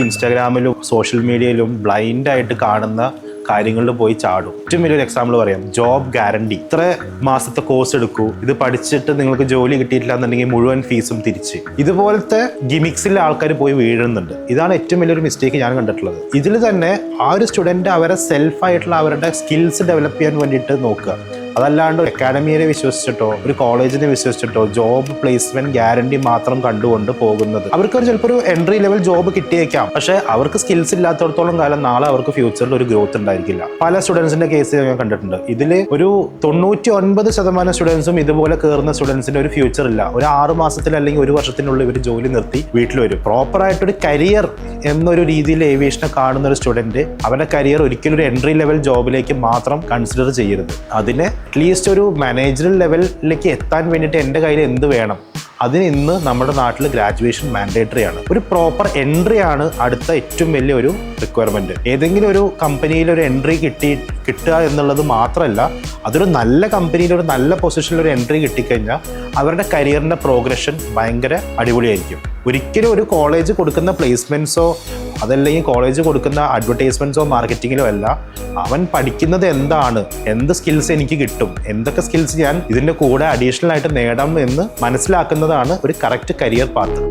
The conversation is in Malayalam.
ഇൻസ്റ്റാഗ്രാമിലും സോഷ്യൽ മീഡിയയിലും ബ്ലൈൻഡായിട്ട് കാണുന്ന കാര്യങ്ങളിൽ പോയി ചാടും. ഏറ്റവും വലിയൊരു എക്സാമ്പിൾ പറയാം, ജോബ് ഗ്യാരണ്ടി. ഇത്ര മാസത്തെ കോഴ്സ് എടുക്കൂ, ഇത് പഠിച്ചിട്ട് നിങ്ങൾക്ക് ജോലി കിട്ടിയിട്ടില്ല എന്നുണ്ടെങ്കിൽ മുഴുവൻ ഫീസും തിരിച്ച്. ഇതുപോലത്തെ ഗിമിക്സിൽ ആൾക്കാർ പോയി വീഴുന്നുണ്ട്. ഇതാണ് ഏറ്റവും വലിയൊരു മിസ്റ്റേക്ക് ഞാൻ കണ്ടിട്ടുള്ളത്. ഇതിൽ തന്നെ ആ ഒരു സ്റ്റുഡൻറ്റ് അവരെ സെൽഫായിട്ടുള്ള അവരുടെ സ്കിൽസ് ഡെവലപ്പ് ചെയ്യാൻ വേണ്ടിയിട്ട് നോക്കുക. അതല്ലാണ്ട് അക്കാഡമിയെ വിശ്വസിച്ചിട്ടോ ഒരു കോളേജിനെ വിശ്വസിച്ചിട്ടോ ജോബ് പ്ലേസ്മെന്റ് ഗ്യാരണ്ടി മാത്രം കണ്ടുകൊണ്ട് പോകുന്നത്, അവർക്ക് ചിലപ്പോൾ ഒരു എൻട്രി ലെവൽ ജോബ് കിട്ടിയേക്കാം, പക്ഷേ അവർക്ക് സ്കിൽസ് ഇല്ലാത്തടത്തോളം കാലം നാളെ അവർക്ക് ഫ്യൂച്ചറിൽ ഒരു ഗ്രോത്ത് ഉണ്ടായിരിക്കില്ല. പല സ്റ്റുഡൻസിന്റെ കേസ് ഞാൻ കണ്ടിട്ടുണ്ട്. ഇതിൽ ഒരു 99% സ്റ്റുഡൻസും ഇതുപോലെ കയറുന്ന സ്റ്റുഡൻസിന്റെ ഒരു ഫ്യൂച്ചർ ഇല്ല. ഒരു 6 മാസത്തിൽ അല്ലെങ്കിൽ ഒരു വർഷത്തിനുള്ളിൽ ഇവർ ജോലി നിർത്തി വീട്ടിൽ വരും. പ്രോപ്പറായിട്ടൊരു കരിയർ എന്നൊരു രീതിയിൽ ഏവിയേഷനെ കാണുന്ന ഒരു സ്റ്റുഡന്റ് അവരുടെ കരിയർ ഒരിക്കലും ഒരു എൻട്രി ലെവൽ ജോബിലേക്ക് മാത്രം കൺസിഡർ ചെയ്യരുത്. അതിനെ അറ്റ്ലീസ്റ്റ് ഒരു മാനേജറൽ ലെവലിലേക്ക് എത്താൻ വേണ്ടിയിട്ട് എൻ്റെ കയ്യിൽ എന്ത് വേണം, അതിന് ഇന്ന് നമ്മുടെ നാട്ടിൽ ഗ്രാജുവേഷൻ മാൻഡേറ്ററി ആണ്. ഒരു പ്രോപ്പർ എൻട്രി ആണ് അടുത്ത ഏറ്റവും വലിയ ഒരു റിക്വയർമെൻറ്റ്. ഏതെങ്കിലും ഒരു കമ്പനിയിൽ ഒരു എൻട്രി കിട്ടുക എന്നുള്ളത് മാത്രമല്ല, അതൊരു നല്ല കമ്പനിയിൽ ഒരു നല്ല പൊസിഷനിൽ ഒരു എൻട്രി കിട്ടിക്കഴിഞ്ഞാൽ അവരുടെ കരിയറിൻ്റെ പ്രോഗ്രഷൻ ഭയങ്കര അടിപൊളിയായിരിക്കും. ഒരിക്കലും ഒരു കോളേജ് കൊടുക്കുന്ന പ്ലേസ്മെൻറ്റ്സോ അതല്ലെങ്കിൽ കോളേജ് കൊടുക്കുന്ന അഡ്വർടൈസ്മെൻറ്റ്സോ മാർക്കറ്റിങ്ങിലോ അല്ല, അവൻ പഠിക്കുന്നത് എന്താണ്, എന്ത് സ്കിൽസ് എനിക്ക് കിട്ടും, എന്തൊക്കെ സ്കിൽസ് ഞാൻ ഇതിൻ്റെ കൂടെ അഡീഷണൽ ആയിട്ട് നേടാം എന്ന് മനസ്സിലാക്കുന്നതാണ് ഒരു കറക്റ്റ് കരിയർ പാത്ത്.